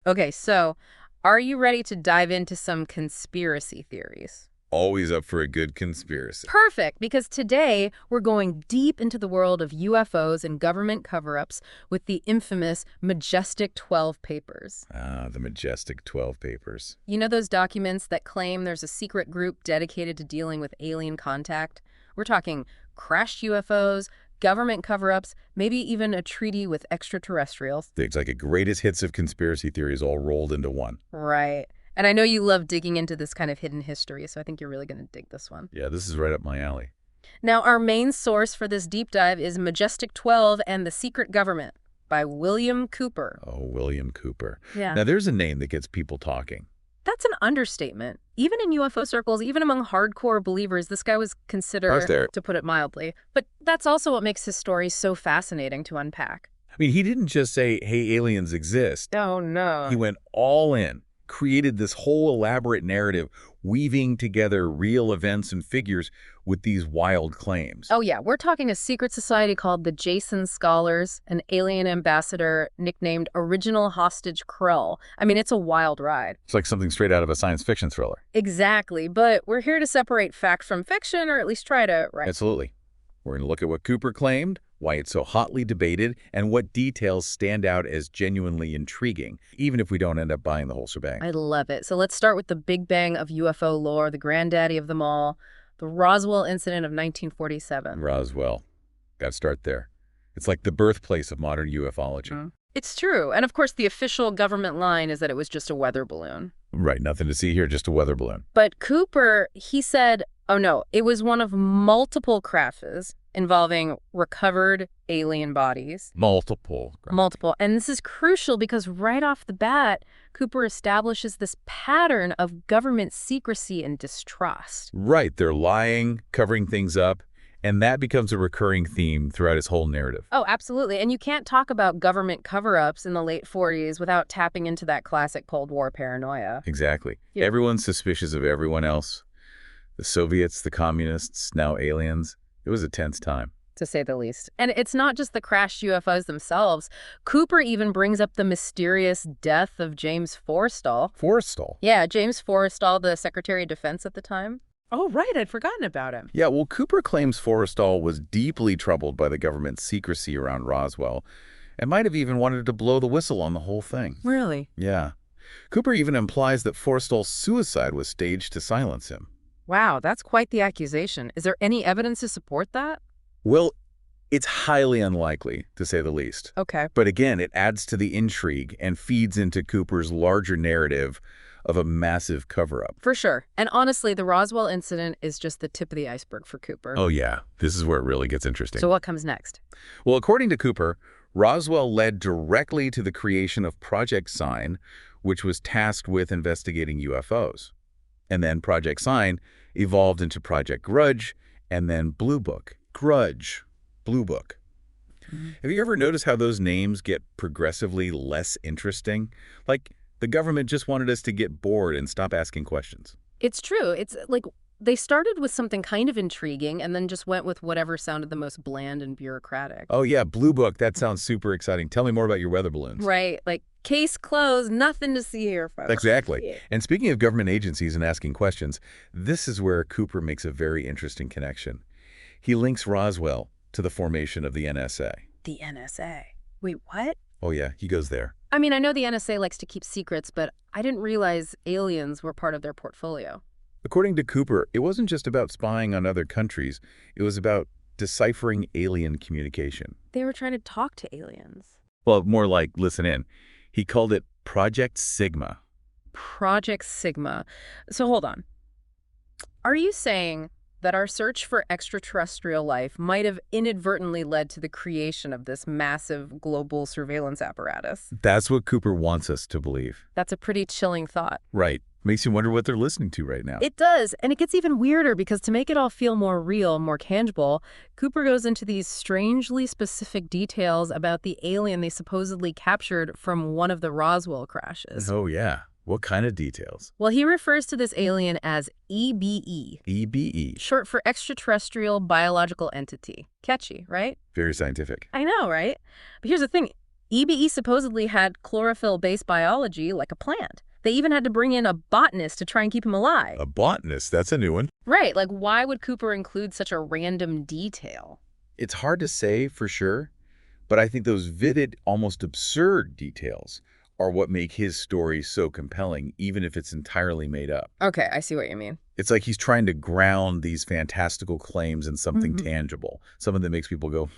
Okay, so are you ready to dive into some conspiracy theories? Always up for a good conspiracy. Perfect, because today we're going deep into the world of UFOs and government cover-ups with the infamous Majestic 12 papers. Ah, the Majestic 12 papers. You know those documents that claim there's a secret group dedicated to dealing with alien contact? We're talking crashed UFOs, government cover-ups, maybe even a treaty with extraterrestrials. It's like a greatest hits of conspiracy theories all rolled into one. Right. And I know you love digging into this kind of hidden history, so I think you're really going to dig this one. Yeah, this is right up my alley. Now, our main source for this deep dive is Majestic 12 and the Secret Government by William Cooper. Oh, William Cooper. Yeah. Now, there's a name that gets people talking. That's an understatement. Even in UFO circles, even among hardcore believers, this guy was considered, to put it mildly. But that's also what makes his story so fascinating to unpack. I mean, he didn't just say, hey, aliens exist. Oh, no. He went all in, created this whole elaborate narrative, weaving together real events and figures with these wild claims. Oh, yeah. We're talking a secret society called the Jason Scholars, an alien ambassador nicknamed Original Hostage Krell. I mean, it's a wild ride. It's like something straight out of a science fiction thriller. Exactly. But we're here to separate fact from fiction, or at least try to, right? Absolutely. We're going to look at what Cooper claimed, why it's so hotly debated, and what details stand out as genuinely intriguing, even if we don't end up buying the whole shebang. I love it. So let's start with the big bang of UFO lore, the granddaddy of them all, the Roswell incident of 1947. Roswell. Got to start there. It's like the birthplace of modern ufology. It's true. And of course, the official government line is that it was just a weather balloon. Right, nothing to see here, just a weather balloon. But Cooper, he said, oh no, it was one of multiple crashes involving recovered alien bodies. Multiple. Multiple. And this is crucial because right off the bat, Cooper establishes this pattern of government secrecy and distrust. Right, they're lying, covering things up, and that becomes a recurring theme throughout his whole narrative. Oh, absolutely. And you can't talk about government cover-ups in the late 40s without tapping into that classic Cold War paranoia. Exactly. Yeah. Everyone's suspicious of everyone else. The Soviets, the communists, now aliens. It was a tense time, To say the least. And it's not just the crashed UFOs themselves. Cooper even brings up the mysterious death of James Forrestal. Forrestal? Yeah, James Forrestal, the Secretary of Defense at the time. Oh, right. I'd forgotten about him. Yeah, well, Cooper claims Forrestal was deeply troubled by the government's secrecy around Roswell and might have even wanted to blow the whistle on the whole thing. Really? Yeah. Cooper even implies that Forrestal's suicide was staged to silence him. Wow, that's quite the accusation. Is there any evidence to support that? Well, it's highly unlikely, to say the least. Okay. But again, it adds to the intrigue and feeds into Cooper's larger narrative of a massive cover-up. For sure. And honestly, the Roswell incident is just the tip of the iceberg for Cooper. Oh yeah, this is where it really gets interesting. So what comes next? Well, according to Cooper, Roswell led directly to the creation of Project Sign, which was tasked with investigating UFOs. And then Project Sign evolved into Project Grudge, and then Blue Book. Grudge, Blue Book. Have you ever noticed how those names get progressively less interesting? Like, the government just wanted us to get bored and stop asking questions. It's true. It's like they started with something kind of intriguing and then just went with whatever sounded the most bland and bureaucratic. Oh yeah, Blue Book, that sounds super exciting. Tell me more about your weather balloons. Right. Like, case closed, nothing to see here, folks. Exactly. Yeah. And speaking of government agencies and asking questions, this is where Cooper makes a very interesting connection. He links Roswell to the formation of the NSA. The NSA. Wait, what? Oh yeah, he goes there. I mean, I know the NSA likes to keep secrets, but I didn't realize aliens were part of their portfolio. According to Cooper, it wasn't just about spying on other countries. It was about deciphering alien communication. They were trying to talk to aliens. Well, more like listen in. He called it Project Sigma. Project Sigma. So hold on. Are you saying that our search for extraterrestrial life might have inadvertently led to the creation of this massive global surveillance apparatus? That's what Cooper wants us to believe. That's a pretty chilling thought. Right. Makes you wonder what they're listening to right now. It does, and it gets even weirder because to make it all feel more real, more tangible, Cooper goes into these strangely specific details about the alien they supposedly captured from one of the Roswell crashes. Oh, yeah. What kind of details? Well, he refers to this alien as EBE. EBE. Short for extraterrestrial biological entity. Catchy, right? Very scientific. I know, right? But here's the thing. EBE supposedly had chlorophyll-based biology like a plant. They even had to bring in a botanist to try and keep him alive. A botanist, that's a new one. Right, like why would Cooper include such a random detail? It's hard to say for sure, but I think those vivid, almost absurd details are what make his story so compelling, even if it's entirely made up. Okay, I see what you mean. It's like he's trying to ground these fantastical claims in something tangible, something that makes people go,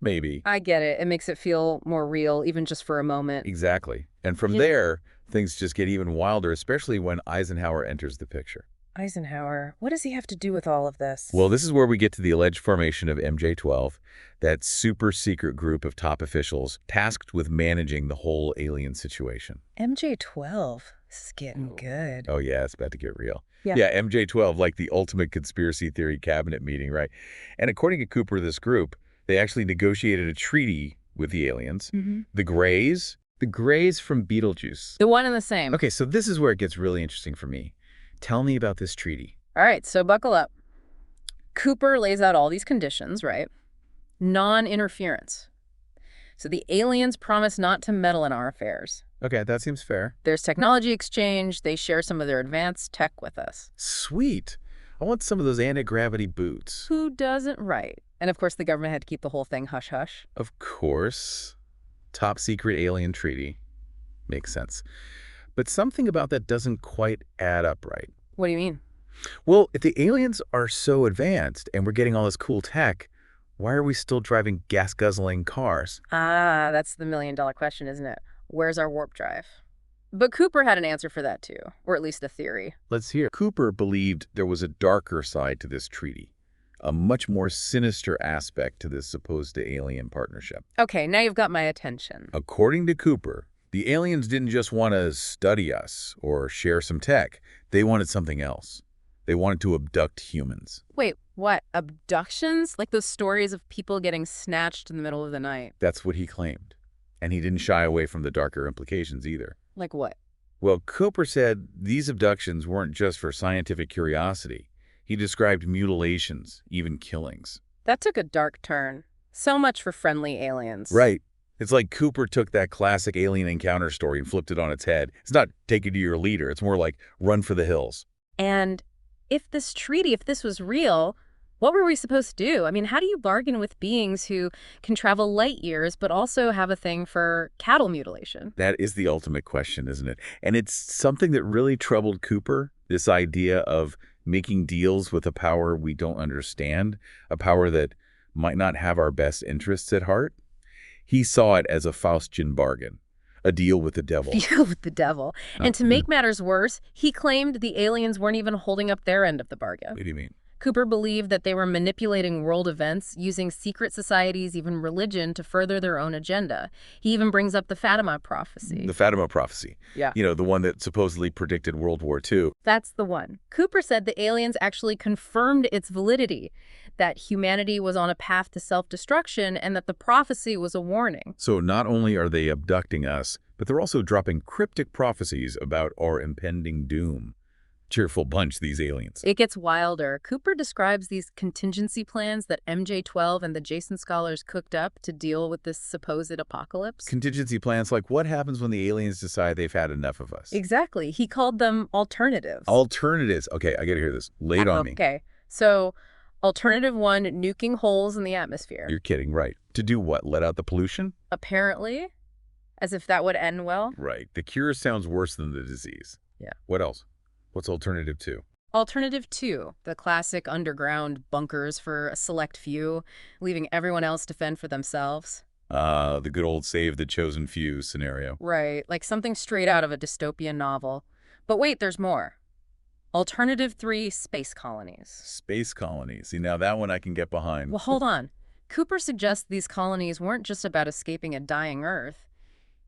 maybe. I get it. It makes it feel more real, even just for a moment. Exactly. And from there, things just get even wilder, especially when Eisenhower enters the picture. Eisenhower, what does he have to do with all of this? Well, this is where we get to the alleged formation of MJ-12, that super-secret group of top officials tasked with managing the whole alien situation. MJ-12. This is getting good. Oh, yeah, it's about to get real. Yeah. Yeah, MJ-12, like the ultimate conspiracy theory cabinet meeting, right? And according to Cooper, this group, they actually negotiated a treaty with the aliens. The Greys from Beetlejuice. The one and the same. Okay, so this is where it gets really interesting for me. Tell me about this treaty. All right, so buckle up. Cooper lays out all these conditions, right? Non-interference. So the aliens promise not to meddle in our affairs. Okay, that seems fair. There's technology exchange. They share some of their advanced tech with us. Sweet. I want some of those anti-gravity boots. Who doesn't, right? And of course, the government had to keep the whole thing hush-hush. Of course. Top secret alien treaty. Makes sense. But something about that doesn't quite add up right. What do you mean? Well, if the aliens are so advanced and we're getting all this cool tech, why are we still driving gas-guzzling cars? Ah, that's the million-dollar question, isn't it? Where's our warp drive? But Cooper had an answer for that too, or at least a theory. Let's hear. Cooper believed there was a darker side to this treaty, a much more sinister aspect to this supposed alien partnership. Okay, now you've got my attention. According to Cooper, the aliens didn't just want to study us or share some tech. They wanted something else. They wanted to abduct humans. Wait, what? Abductions? Like those stories of people getting snatched in the middle of the night? That's what he claimed. And he didn't shy away from the darker implications either. Like what? Well, Cooper said these abductions weren't just for scientific curiosity. He described mutilations, even killings. That took a dark turn. So much for friendly aliens. Right. It's like Cooper took that classic alien encounter story and flipped it on its head. It's not take it to your leader. It's more like run for the hills. And if this treaty, if this was real, what were we supposed to do? I mean, how do you bargain with beings who can travel light years but also have a thing for cattle mutilation? That is the ultimate question, isn't it? And it's something that really troubled Cooper, this idea of making deals with a power we don't understand, a power that might not have our best interests at heart. He saw it as a Faustian bargain, a deal with the devil. Deal with the devil. And to make matters worse, he claimed the aliens weren't even holding up their end of the bargain. What do you mean? Cooper believed that they were manipulating world events, using secret societies, even religion, to further their own agenda. He even brings up the Fatima prophecy. The Fatima prophecy. Yeah. You know, the one that supposedly predicted World War II. That's the one. Cooper said the aliens actually confirmed its validity, that humanity was on a path to self-destruction, and that the prophecy was a warning. So not only are they abducting us, but they're also dropping cryptic prophecies about our impending doom. Cheerful bunch, these aliens. It gets wilder. Cooper describes these contingency plans that MJ-12 and the Jason scholars cooked up to deal with this supposed apocalypse. Contingency plans like what happens when the aliens decide they've had enough of us? Exactly. He called them alternatives. Alternatives. Okay, I gotta hear this. Lay it on me. Okay. So, alternative one, nuking holes in the atmosphere. You're kidding, right? To do what? Let out the pollution? Apparently. As if that would end well. Right. The cure sounds worse than the disease. Yeah. What else? What's alternative two? Alternative two, the classic underground bunkers for a select few, leaving everyone else to fend for themselves. The good old save the chosen few scenario. Right, like something straight out of a dystopian novel. But wait, there's more. Alternative three, space colonies. Space colonies. See, now that one I can get behind. Well, hold on. Cooper suggests these colonies weren't just about escaping a dying Earth.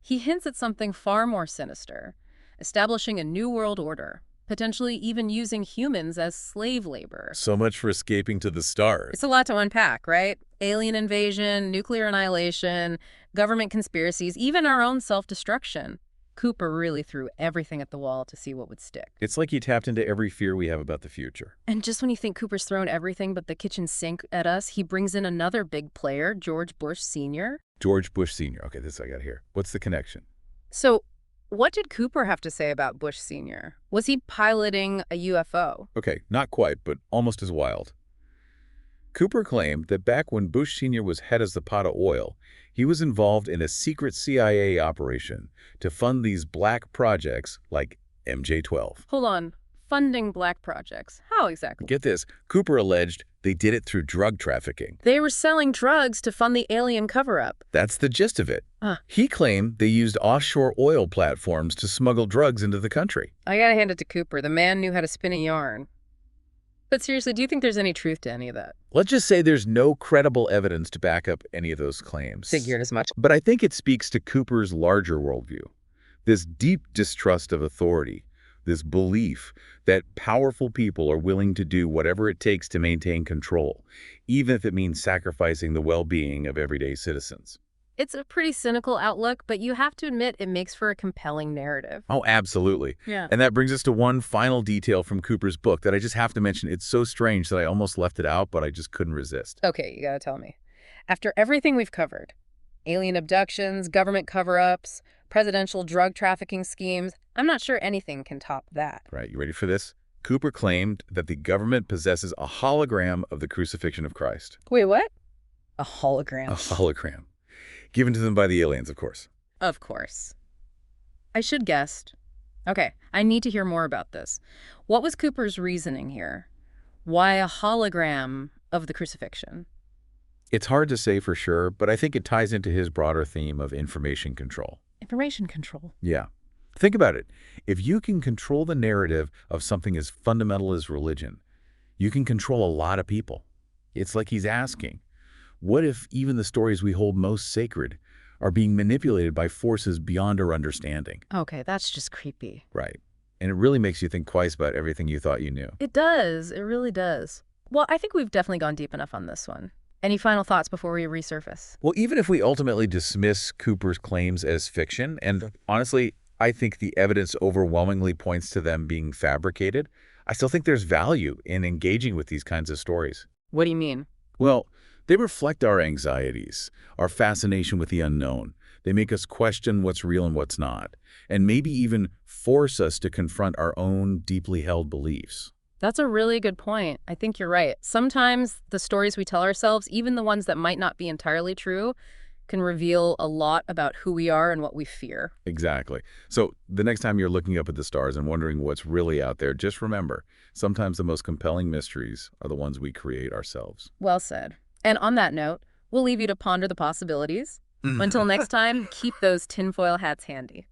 He hints at something far more sinister, establishing a new world order, potentially even using humans as slave labor. So much for escaping to the stars. It's a lot to unpack, right? Alien invasion, nuclear annihilation, government conspiracies, even our own self-destruction. Cooper really threw everything at the wall to see what would stick. It's like he tapped into every fear we have about the future. And just when you think Cooper's thrown everything but the kitchen sink at us, he brings in another big player, George Bush Sr. George Bush Sr. Okay, this I got here. What's the connection? So what did Cooper have to say about Bush Sr.? Was he piloting a UFO? Okay, not quite, but almost as wild. Cooper claimed that back when Bush Sr. was head as the pot of oil, he was involved in a secret CIA operation to fund these black projects like MJ-12. Hold on. Funding black projects. How exactly? Get this, Cooper alleged they did it through drug trafficking. They were selling drugs to fund the alien cover-up. That's the gist of it. Huh. He claimed they used offshore oil platforms to smuggle drugs into the country. I gotta hand it to Cooper. The man knew how to spin a yarn. But seriously, do you think there's any truth to any of that? Let's just say there's no credible evidence to back up any of those claims. Figured as much. But I think it speaks to Cooper's larger worldview. This deep distrust of authority, this belief that powerful people are willing to do whatever it takes to maintain control, even if it means sacrificing the well-being of everyday citizens. It's a pretty cynical outlook, but you have to admit it makes for a compelling narrative. Oh, absolutely. Yeah. And that brings us to one final detail from Cooper's book that I just have to mention. It's so strange that I almost left it out, but I just couldn't resist. Okay, you gotta tell me. After everything we've covered, alien abductions, government cover-ups, presidential drug trafficking schemes, I'm not sure anything can top that. Right, you ready for this? Cooper claimed that the government possesses a hologram of the crucifixion of Christ. Wait, what? A hologram. A hologram. Given to them by the aliens, of course. Of course. I should guessed. Okay, I need to hear more about this. What was Cooper's reasoning here? Why a hologram of the crucifixion? It's hard to say for sure, but I think it ties into his broader theme of information control. Information control. Yeah. Think about it. If you can control the narrative of something as fundamental as religion, you can control a lot of people. It's like he's asking, what if even the stories we hold most sacred are being manipulated by forces beyond our understanding? Okay, that's just creepy. Right. And it really makes you think twice about everything you thought you knew. It does. It really does. Well, I think we've definitely gone deep enough on this one. Any final thoughts before we resurface? Well, even if we ultimately dismiss Cooper's claims as fiction, and honestly, I think the evidence overwhelmingly points to them being fabricated, I still think there's value in engaging with these kinds of stories. What do you mean? Well, they reflect our anxieties, our fascination with the unknown. They make us question what's real and what's not, and maybe even force us to confront our own deeply held beliefs. That's a really good point. I think you're right. Sometimes the stories we tell ourselves, even the ones that might not be entirely true, can reveal a lot about who we are and what we fear. Exactly. So the next time you're looking up at the stars and wondering what's really out there, just remember, sometimes the most compelling mysteries are the ones we create ourselves. Well said. And on that note, we'll leave you to ponder the possibilities. Until next time, keep those tinfoil hats handy.